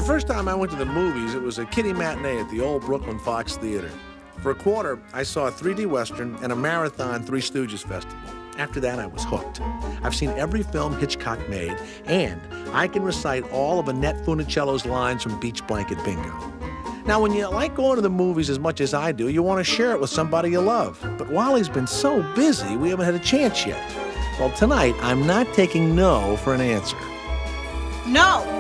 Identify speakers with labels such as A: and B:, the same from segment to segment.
A: first time I went to the movies, it was a kiddie matinee at the old Brooklyn Fox Theater. For a quarter, I saw a 3D Western and a marathon Three Stooges festival. After that, I was hooked. I've seen every film Hitchcock made, and I can recite all of Annette Funicello's lines from Beach Blanket Bingo. Now, when you like going to the movies as much as I do, you want to share it with somebody you love. But Wally's been so busy, we haven't had a chance yet. Well, tonight, I'm not taking no for an answer.
B: No.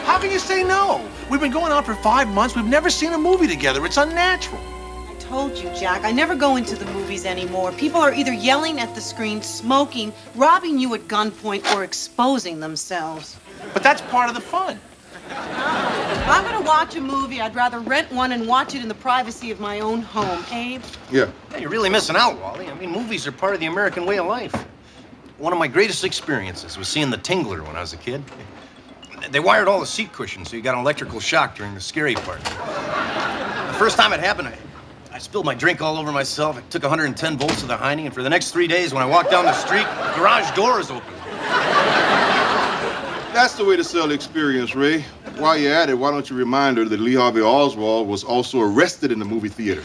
A: How can you say no? We've been going out for 5 months. We've never seen a movie together. It's unnatural.
B: I told you, Jack, I never go into the movies anymore. People are either yelling at the screen, smoking, robbing you at gunpoint, or exposing themselves.
A: But that's part of the fun.
B: If I'm gonna watch a movie, I'd rather rent one and watch it in the privacy of my own home. Abe?
C: Yeah.
D: Hey, you're really missing out, Wally. I mean, movies are part of the American way of life. One of my greatest experiences was seeing The Tingler when I was a kid. They wired all the seat cushions so you got an electrical shock during the scary part. The first time it happened, I spilled my drink all over myself. I took 110 volts of the Heine, and for the next 3 days, when I walked down the street, the garage door is open.
C: That's the way to sell the experience, Ray. While you're at it, why don't you remind her that Lee Harvey Oswald was also arrested in the movie theater?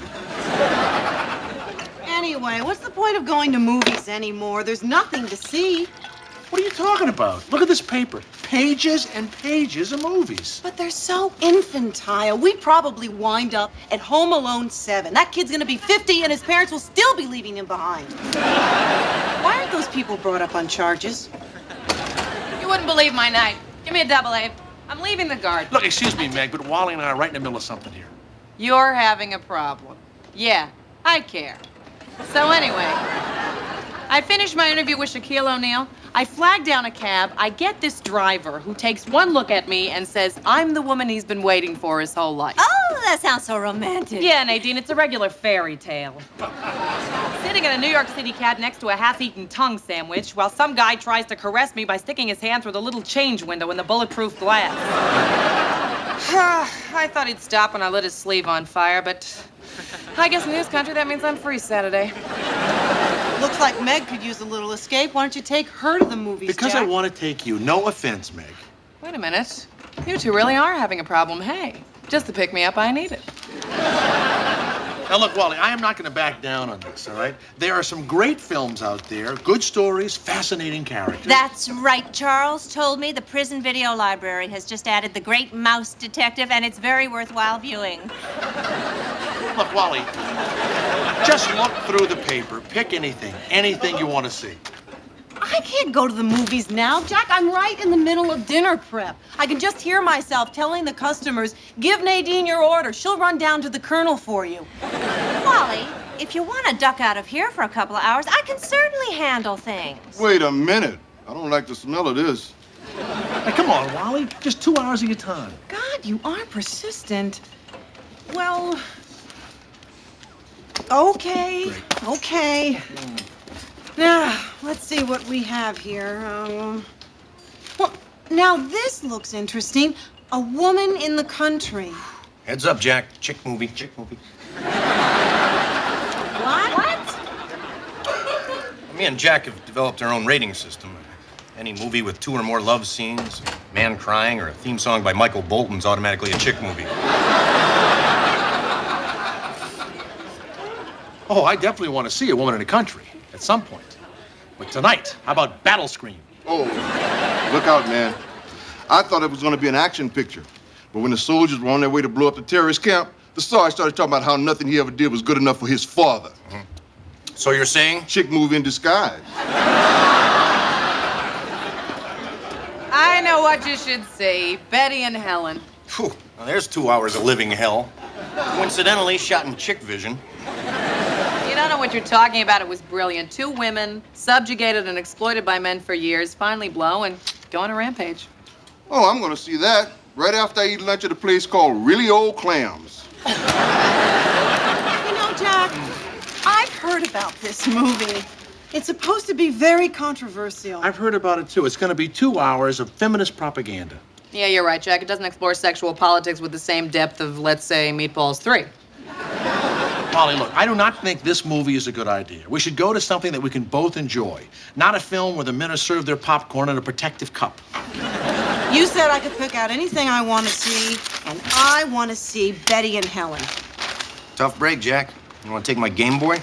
B: Anyway, what's the point of going to movies anymore? There's nothing to see.
A: What are you talking about? Look at this paper. Pages and pages of movies.
B: But they're so infantile. We probably wind up at Home Alone 7. That kid's gonna be 50 and his parents will still be leaving him behind. Why aren't those people brought up on charges?
E: You wouldn't believe my night. Give me a double, Abe. I'm leaving the guard.
A: Look, excuse me, Meg, but Wally and I are right in the middle of something here.
E: You're having a problem. Yeah, I care. So anyway, I finished my interview with Shaquille O'Neal. I flag down a cab. I get this driver who takes one look at me and says, I'm the woman he's been waiting for his whole life.
F: Oh, that sounds so romantic.
E: Yeah, Nadine, it's a regular fairy tale. Sitting in a New York City cab next to a half-eaten tongue sandwich while some guy tries to caress me by sticking his hand through the little change window in the bulletproof glass. I thought he'd stop when I lit his sleeve on fire, but I guess in this country that means I'm free Saturday.
B: Looks like Meg could use a little escape. Why don't you take her to the movies,
A: Because
B: Jack?
A: I want to take you. No offense, Meg.
E: Wait a minute. You two really are having a problem. Hey, just the pick-me-up I needed.
A: Now, look, Wally, I am not going to back down on this, all right? There are some great films out there, good stories, fascinating characters.
F: That's right. Charles told me the prison video library has just added The Great Mouse Detective, and it's very worthwhile viewing.
A: Look, Wally, just look through the paper. Pick anything you want to see.
B: I can't go to the movies now, Jack. I'm right in the middle of dinner prep. I can just hear myself telling the customers, give Nadine your order. She'll run down to the Colonel for you.
F: Wally, if you want to duck out of here for a couple of hours, I can certainly handle things.
C: Wait a minute. I don't like the smell of this.
A: Hey, come on, Wally. Just 2 hours of your time.
B: God, you are persistent. Well, okay, okay. Now, let's see what we have here. Well, now this looks interesting. A woman in the country.
D: Heads up, Jack. Chick movie.
B: What?
D: Me and Jack have developed our own rating system. Any movie with 2 or more love scenes, a man crying, or a theme song by Michael Bolton's automatically a chick movie.
A: Oh, I definitely want to see a woman in the country at some point. But tonight, how about Battle Scream?
C: Oh, look out, man. I thought it was going to be an action picture. But when the soldiers were on their way to blow up the terrorist camp, the sergeant started talking about how nothing he ever did was good enough for his father.
D: Mm-hmm. So you're saying?
C: Chick movie in disguise.
E: I know what you should see. Betty and Helen.
D: Phew. Well, there's 2 hours of living hell. Coincidentally, shot in chick vision.
E: You don't know what you're talking about. It was brilliant. 2 women, subjugated and exploited by men for years, finally blow and go on a rampage.
C: Oh, I'm going to see that right after I eat lunch at a place called Really Old Clams.
B: You know, Jack, I've heard about this movie. It's supposed to be very controversial.
A: I've heard about it, too. It's going to be 2 hours of feminist propaganda.
E: Yeah, you're right, Jack. It doesn't explore sexual politics with the same depth of, let's say, Meatballs 3.
A: Molly, look, I do not think this movie is a good idea. We should go to something that we can both enjoy, not a film where the men are served their popcorn in a protective cup.
B: You said I could pick out anything I want to see, and I want to see Betty and Helen.
D: Tough break, Jack. You want to take my Game Boy?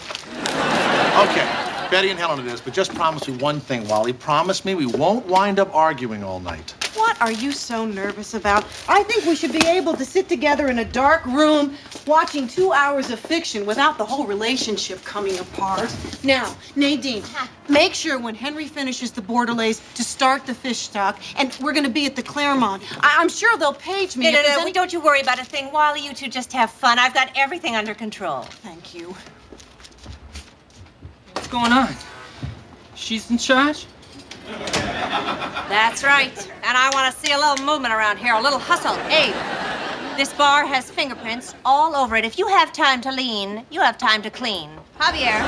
A: Okay, Betty and Helen it is, but just promise me one thing, Wally. Promise me we won't wind up arguing all night.
B: What are you so nervous about? I think we should be able to sit together in a dark room watching 2 hours of fiction without the whole relationship coming apart. Now, Nadine, make sure when Henry finishes the Bordelais to start the fish stock, and we're going to be at the Claremont. I'm sure they'll page me.
F: No, don't you worry about a thing, Wally. You two just have fun. I've got everything under control.
B: Thank you.
G: What's going on? She's in charge?
F: That's right. And I want to see a little movement around here, a little hustle. Abe, this bar has fingerprints all over it. If you have time to lean, you have time to clean. Javier,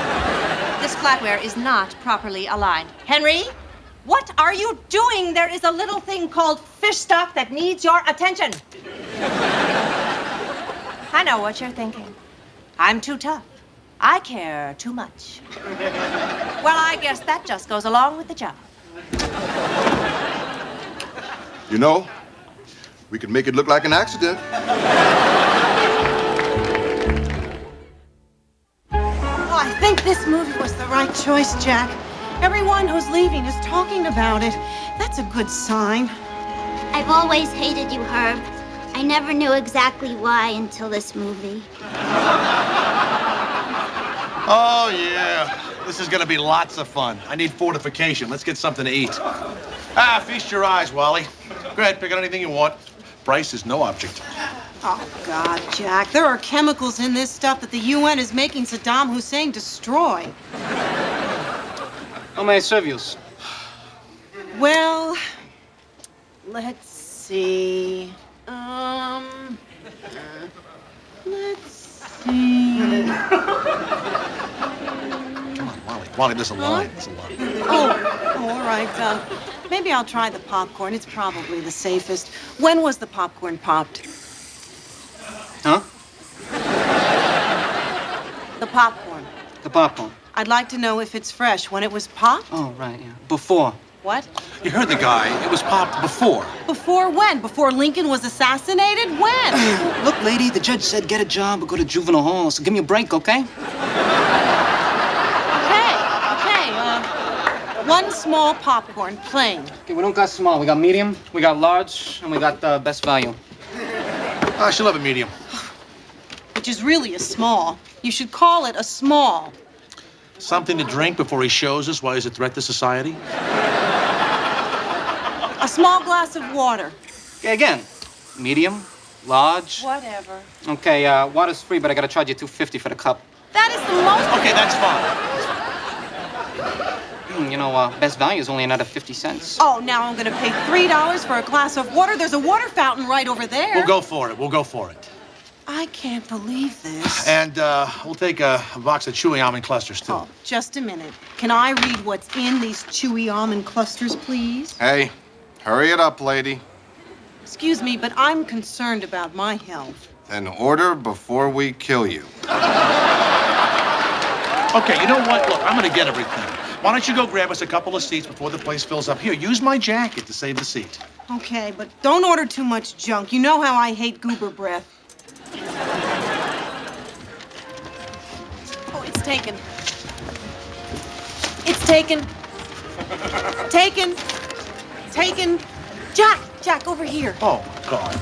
F: this flatware is not properly aligned. Henry, what are you doing? There is a little thing called fish stock that needs your attention. I know what you're thinking. I'm too tough. I care too much. Well, I guess that just goes along with the job.
C: You know, we could make it look like an accident.
B: Oh, I think this movie was the right choice, Jack. Everyone who's leaving is talking about it. That's a good sign.
H: I've always hated you, Herb. I never knew exactly why until this movie.
A: Oh, yeah. This is gonna be lots of fun. I need fortification. Let's get something to eat. Feast your eyes, Wally. Go ahead, pick out anything you want. Price is no object.
B: Oh, God, Jack. There are chemicals in this stuff that the UN is making Saddam Hussein destroy.
G: How may I serve you?
B: Well, let's see. Let's see.
A: Come on, Wally. Wally, there's a line. There's a line.
B: Oh, all right. Maybe I'll try the popcorn. It's probably the safest. When was the popcorn popped?
G: Huh?
B: The popcorn.
G: The popcorn.
B: I'd like to know if it's fresh. When it was popped?
G: Oh, right, yeah. Before.
B: What?
A: You heard the guy. It was popped before.
B: Before when? Before Lincoln was assassinated? When?
G: Look, lady, the judge said get a job or go to juvenile hall, so give me a break, okay?
B: Okay. One small popcorn, plain.
G: Okay, we don't got small. We got medium, we got large, and we got best value.
A: She'll have a medium.
B: Which is really a small. You should call it a small.
A: Something to drink before he shows us why he's a threat to society?
B: A small glass of water.
G: Okay, again, medium, large.
B: Whatever.
G: Okay, water's free, but I gotta charge you $2.50 for the cup.
B: That is the most...
A: Okay, that's fine.
G: You know, best value is only another 50 cents.
B: Oh, now I'm gonna pay $3 for a glass of water. There's a water fountain right over there.
A: We'll go for it. We'll go for it.
B: I can't believe this.
A: And we'll take a box of chewy almond clusters, too.
B: Oh, just a minute. Can I read what's in these chewy almond clusters, please?
C: Hey, hurry it up, lady.
B: Excuse me, but I'm concerned about my health.
C: Then order before we kill you.
A: Okay, you know what? Look, I'm gonna get everything. Why don't you go grab us a couple of seats before the place fills up? Here, use my jacket to save the seat.
B: Okay, but don't order too much junk. You know how I hate goober breath. Oh, it's taken. It's taken. Taken. Taken. Jack, over here.
A: Oh, God.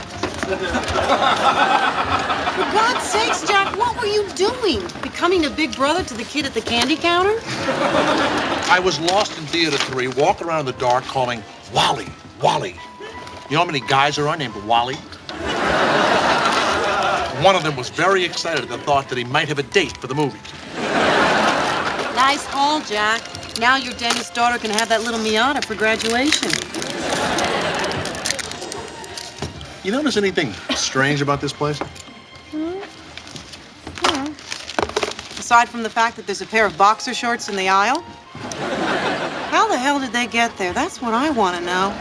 B: For God's sakes, Jack, what were you doing? Becoming a big brother to the kid at the candy counter?
A: I was lost in Theater 3, walking around in the dark calling, Wally, Wally. You know how many guys there are named Wally? One of them was very excited at the thought that he might have a date for the movie.
B: Nice haul, Jack. Now your dentist daughter can have that little Miata for graduation.
A: You notice anything strange about this place?
B: Aside from the fact that there's a pair of boxer shorts in the aisle? How the hell did they get there? That's what I want to know.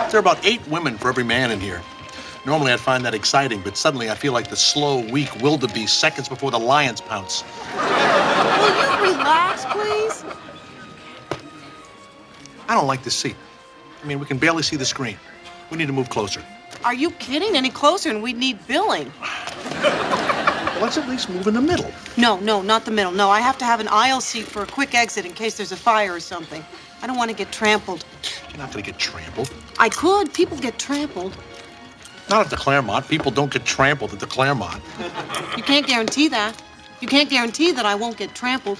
A: There are about 8 women for every man in here. Normally I'd find that exciting, but suddenly I feel like the slow, weak wildebeest seconds before the lions pounce.
B: Will you relax, please?
A: I don't like this seat. I mean, we can barely see the screen. We need to move closer.
B: Are you kidding? Any closer and we'd need billing.
A: Well, let's at least move in the middle.
B: No, not the middle. No, I have to have an aisle seat for a quick exit in case there's a fire or something. I don't want to get trampled.
A: You're not going to get trampled.
B: I could. People get trampled.
A: Not at the Claremont. People don't get trampled at the Claremont.
B: You can't guarantee that. You can't guarantee that I won't get trampled.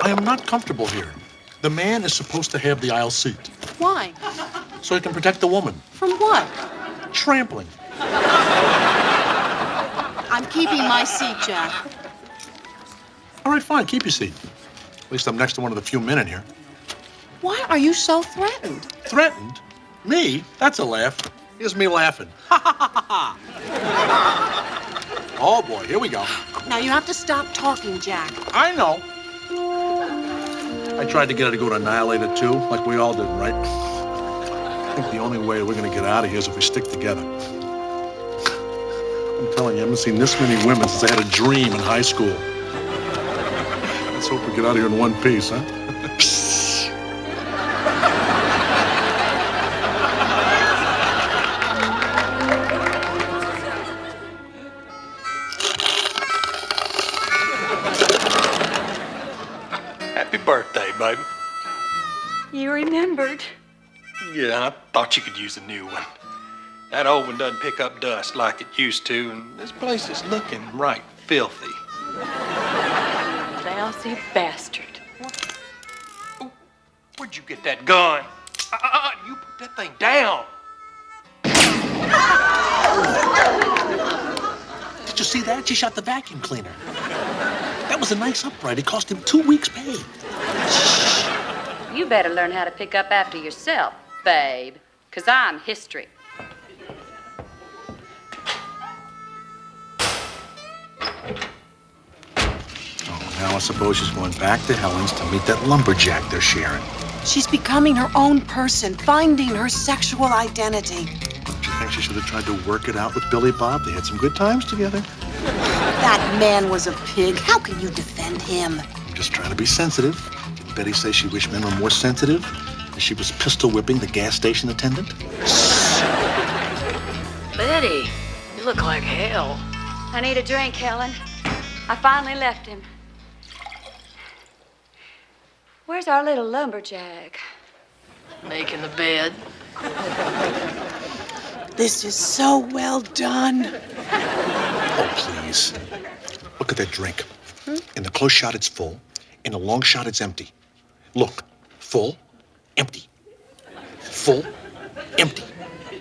A: I am not comfortable here. The man is supposed to have the aisle seat
B: Why?
A: so he can protect the woman.
B: From what?
A: Trampling.
B: I'm keeping my seat, Jack.
A: All right, fine. Keep your seat. At least I'm next to one of the few men in here.
B: Why are you so threatened?
A: Threatened? Me? That's a laugh. Here's me laughing. Ha ha ha ha ha. Oh boy, here we go.
B: Now you have to stop talking, Jack.
A: I know. I tried to get her to go to Annihilator too, like we all did, right? I think the only way we're gonna get out of here is if we stick together. I'm telling you, I haven't seen this many women since I had a dream in high school. Let's hope we get out of here in one piece, huh?
I: Happy birthday, baby.
J: You remembered.
I: Yeah, I thought you could use a new one. That old one doesn't pick up dust like it used to, and this place is looking right filthy.
J: Lousy bastard.
I: Ooh, where'd you get that gun? You put that thing down.
A: Did you see that? She shot the vacuum cleaner. That was a nice upright. It cost him 2 weeks' pay.
J: You better learn how to pick up after yourself, babe, 'cause I'm history.
A: Oh, now I suppose she's going back to Helen's to meet that lumberjack they're sharing.
B: She's becoming her own person, finding her sexual identity.
A: Don't you think she should have tried to work it out with Billy Bob? They had some good times together.
B: That man was a pig. How can you defend him?
A: I'm just trying to be sensitive. Didn't Betty say she wished men were more sensitive? And she was pistol whipping the gas station attendant?
J: Betty, you look like hell. I need a drink, Helen. I finally left him. Where's our little lumberjack?
E: Making the bed.
B: This is so well done.
A: Oh, please. Look at that drink. In the close shot, it's full. In the long shot, it's empty. Look. Full, empty. Full, empty.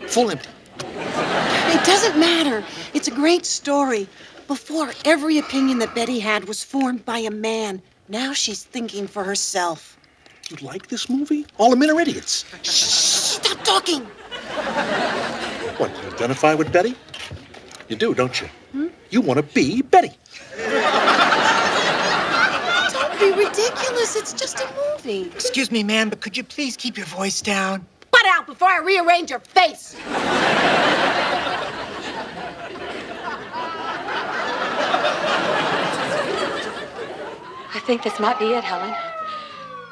A: Full, empty.
B: It doesn't matter. It's a great story. Before, every opinion that Betty had was formed by a man. Now she's thinking for herself.
A: You like this movie? All the men are idiots.
B: Stop talking.
A: What, you identify with Betty? You do, don't you? You want to be Betty.
B: Don't be ridiculous. It's just a movie.
K: Excuse me, ma'am, but could you please keep your voice down?
B: Butt out before I rearrange your face.
J: I think this might be it, Helen.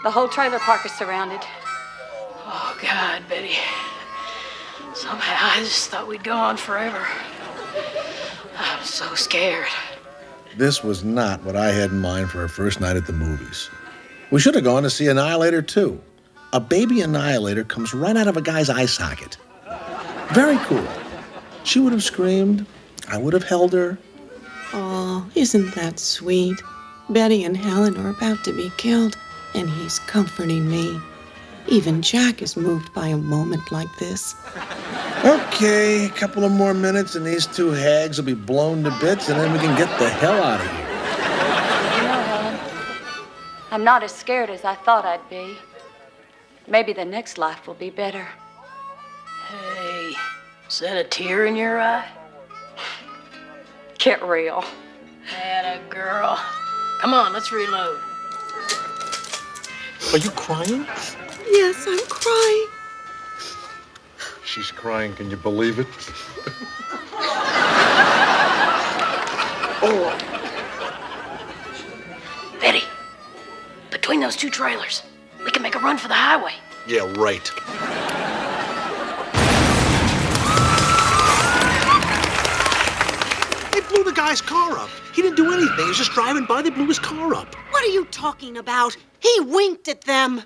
J: The whole trailer park is surrounded.
E: Oh, God, Betty. Somehow I just thought we'd go on forever. I'm so scared.
A: This was not what I had in mind for our first night at the movies. We should have gone to see Annihilator 2. A baby Annihilator comes right out of a guy's eye socket. Very cool. She would have screamed. I would have held her.
B: Oh, isn't that sweet? Betty and Helen are about to be killed, and he's comforting me. Even Jack is moved by a moment like this.
A: Okay, a couple of more minutes and these two hags will be blown to bits, and then we can get the hell out of here.
J: You know, Helen, I'm not as scared as I thought I'd be. Maybe the next life will be better.
E: Hey, is that a tear in your eye?
J: Get real.
E: Atta girl. Come on, let's reload.
A: Are you crying?
B: Yes, I'm crying.
A: She's crying, can you believe it?
E: Oh. Betty, between those two trailers, we can make a run for the highway.
A: Yeah, right. They blew the guy's car up. He didn't do anything. He was just driving by. They blew his car up.
B: What are you talking about? He winked at them.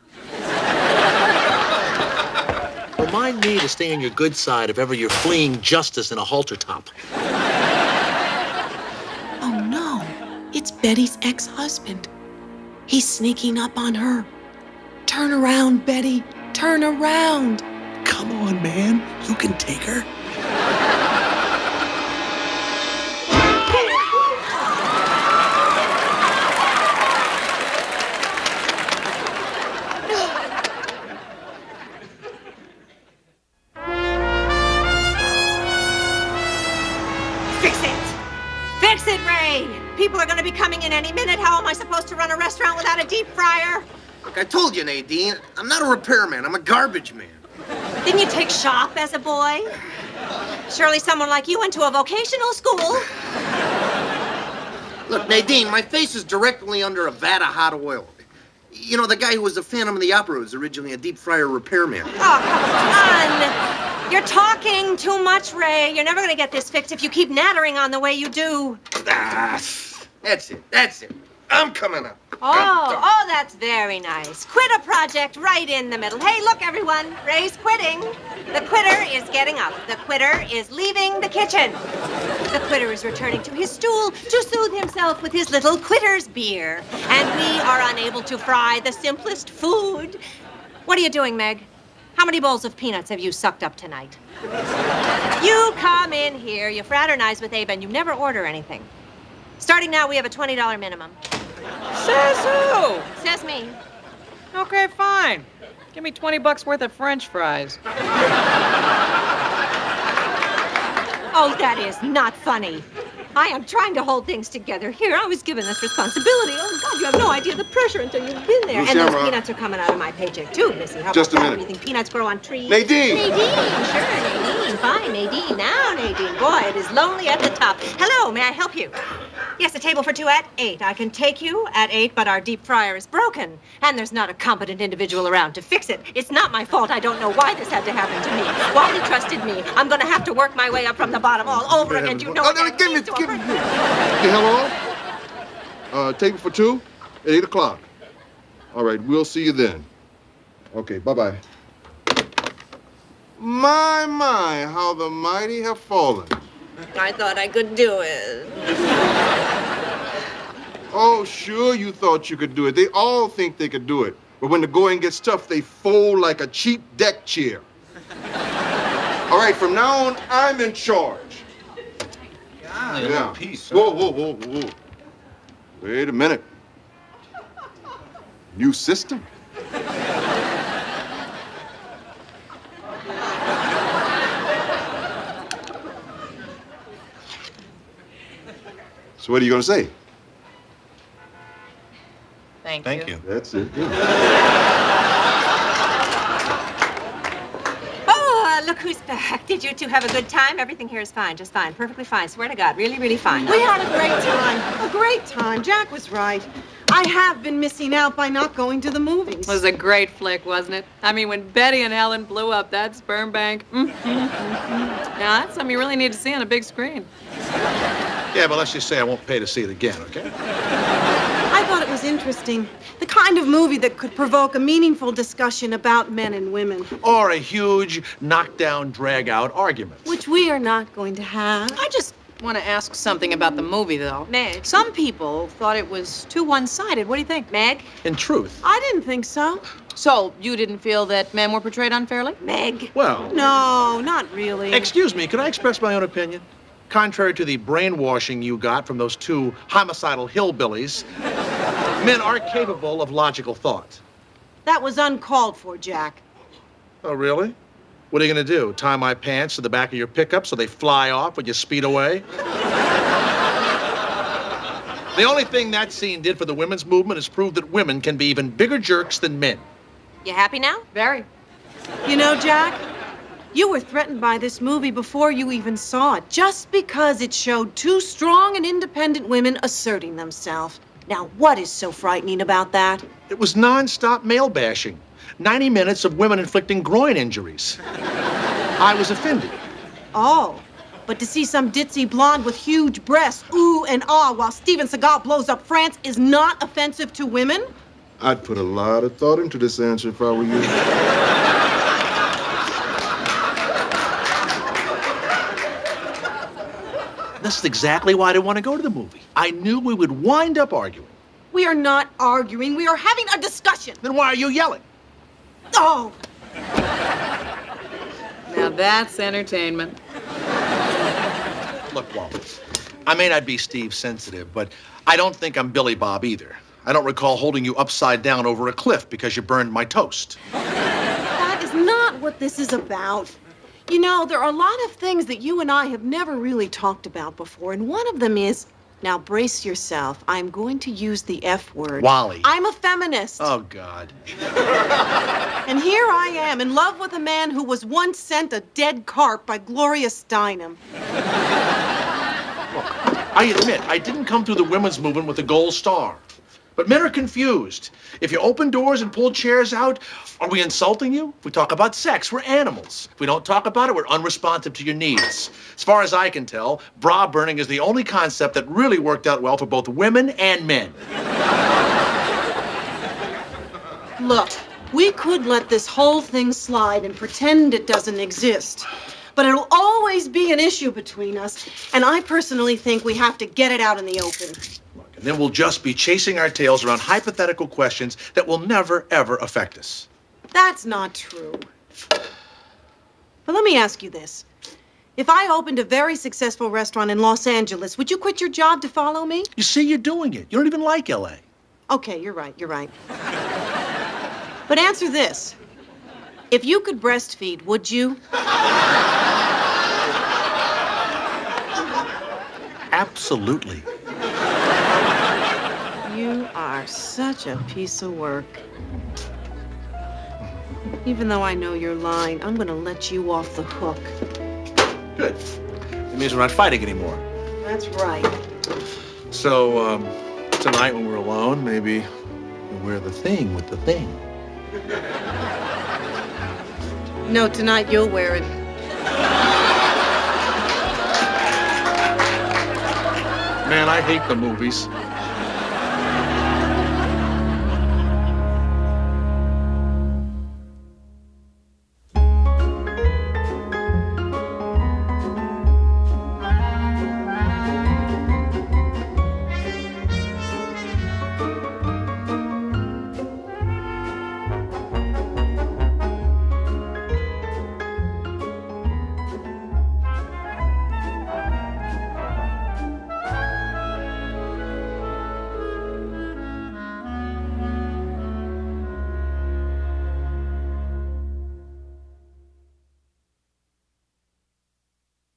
A: Remind me to stay on your good side if ever you're fleeing justice in a halter top.
B: Oh, no. It's Betty's ex-husband. He's sneaking up on her. Turn around, Betty. Turn around.
A: Come on, man. You can take her.
F: Fix it! Fix it, Ray! People are gonna be coming in any minute. How am I supposed to run a restaurant without a deep fryer?
L: Look, I told you, Nadine, I'm not a repairman. I'm a garbage man.
F: Didn't you take shop as a boy? Surely someone like you went to a vocational school.
L: Look, Nadine, my face is directly under a vat of hot oil. You know, the guy who was the Phantom of the Opera was originally a deep fryer repairman.
F: Oh, come on. You're talking too much, Ray. You're never gonna get this fixed if you keep nattering on the way you do.
L: Ah, that's it. That's it. I'm coming up.
F: Oh, that's very nice. Quit a project right in the middle. Hey, look, everyone. Ray's quitting. The quitter is getting up. The quitter is leaving the kitchen. The quitter is returning to his stool to soothe himself with his little quitter's beer. And we are unable to fry the simplest food. What are you doing, Meg? How many bowls of peanuts have you sucked up tonight? You come in here, you fraternize with Abe, and you never order anything. Starting now, we have a $20 minimum.
E: Says who?
F: Says me.
E: Okay, fine. Give me $20 worth of French fries.
F: Oh, that is not funny. I am trying to hold things together here. I was given this responsibility. Oh, God, you have no idea the pressure until you've been there. And those peanuts are coming out of my paycheck, too, Missy. How
C: Just
F: about
C: a
F: that?
C: minute.
F: You think peanuts grow on trees?
C: Nadine!
F: Nadine, sure, Nadine. Fine, Nadine. Now, Nadine. Boy, it is lonely at the top. Hello, may I help you? Yes, a table for two at 8. I can take you at 8, but our deep fryer is broken. And there's not a competent individual around to fix it. It's not my fault. I don't know why this had to happen to me. Wally trusted me. I'm going to have to work my way up from the bottom all over again. You know what that means to a person.
C: Hey, hello? Table for 2 at 8 o'clock. All right, we'll see you then. Okay, bye-bye. My, how the mighty have fallen.
F: I thought I could do it.
C: Oh, sure you thought you could do it. They all think they could do it. But when the going gets tough, they fold like a cheap deck chair. All right, from now on, I'm in charge. Yeah.
D: Peace.
C: Whoa. Wait a minute. New system? So what are you going to say?
D: Thank you.
C: That's it.
F: Oh, look who's back. Did you two have a good time? Everything here is fine, just fine. Perfectly fine. Swear to God, really, really fine.
B: We had a great time. A great time. Jack was right. I have been missing out by not going to the movies.
E: It was a great flick, wasn't it? I mean, when Betty and Helen blew up that sperm bank. Now, that's something you really need to see on a big screen.
A: Yeah, but let's just say I won't pay to see it again, okay?
B: I thought it was interesting. The kind of movie that could provoke a meaningful discussion about men and women.
A: Or a huge knockdown, drag-out argument.
B: Which we are not going to have.
E: I just want to ask something about the movie, though.
F: Meg.
E: Some people thought it was too one-sided. What do you think?
F: Meg?
A: In truth.
B: I didn't think so.
E: So, you didn't feel that men were portrayed unfairly?
F: Meg.
A: Well,
B: No, not really.
A: excuse me, can I express my own opinion? Contrary to the brainwashing you got from those two homicidal hillbillies, men are capable of logical thought.
B: That was uncalled for, Jack.
A: Oh, really? What are you going to do? Tie my pants to the back of your pickup so they fly off when you speed away? The only thing that scene did for the women's movement is prove that women can be even bigger jerks than men.
F: You happy now?
E: Very.
B: You know, Jack, you were threatened by this movie before you even saw it, just because it showed two strong and independent women asserting themselves. Now, what is so frightening about that?
A: It was non-stop male bashing. 90 minutes of women inflicting groin injuries. I was offended.
B: Oh, but to see some ditzy blonde with huge breasts, ooh and ah, while Steven Seagal blows up France is not offensive to women?
C: I'd put a lot of thought into this answer if I were you.
A: This is exactly why I didn't want to go to the movie. I knew we would wind up arguing.
B: We are not arguing. We are having a discussion.
A: Then why are you yelling?
B: Oh.
E: Now that's entertainment.
A: Look, Wally, I may not be Steve sensitive, but I don't think I'm Billy Bob either. I don't recall holding you upside down over a cliff because you burned my toast.
B: That is not what this is about. You know, there are a lot of things that you and I have never really talked about before, and one of them is, now brace yourself, I'm going to use the F word.
A: Wally.
B: I'm a feminist.
A: Oh, God.
B: And here I am, in love with a man who was once sent a dead carp by Gloria Steinem.
A: I admit, I didn't come through the women's movement with a gold star. But men are confused. If you open doors and pull chairs out, are we insulting you? If we talk about sex, we're animals. If we don't talk about it, we're unresponsive to your needs. As far as I can tell, bra burning is the only concept that really worked out well for both women and men.
B: Look, we could let this whole thing slide and pretend it doesn't exist. But it'll always be an issue between us, and I personally think we have to get it out in the open.
A: And then we'll just be chasing our tails around hypothetical questions that will never, ever affect us.
B: That's not true. But let me ask you this. If I opened a very successful restaurant in Los Angeles, would you quit your job to follow me?
A: You see, you're doing it. You don't even like L.A.
B: Okay, you're right. But answer this. If you could breastfeed, would you?
A: Absolutely.
B: You are such a piece of work. Even though I know you're lying, I'm gonna let you off the hook.
A: Good. It means we're not fighting anymore.
B: That's right.
A: So, tonight when we're alone, maybe we'll wear the thing with the thing.
B: No, tonight you'll wear it.
A: Man, I hate the movies.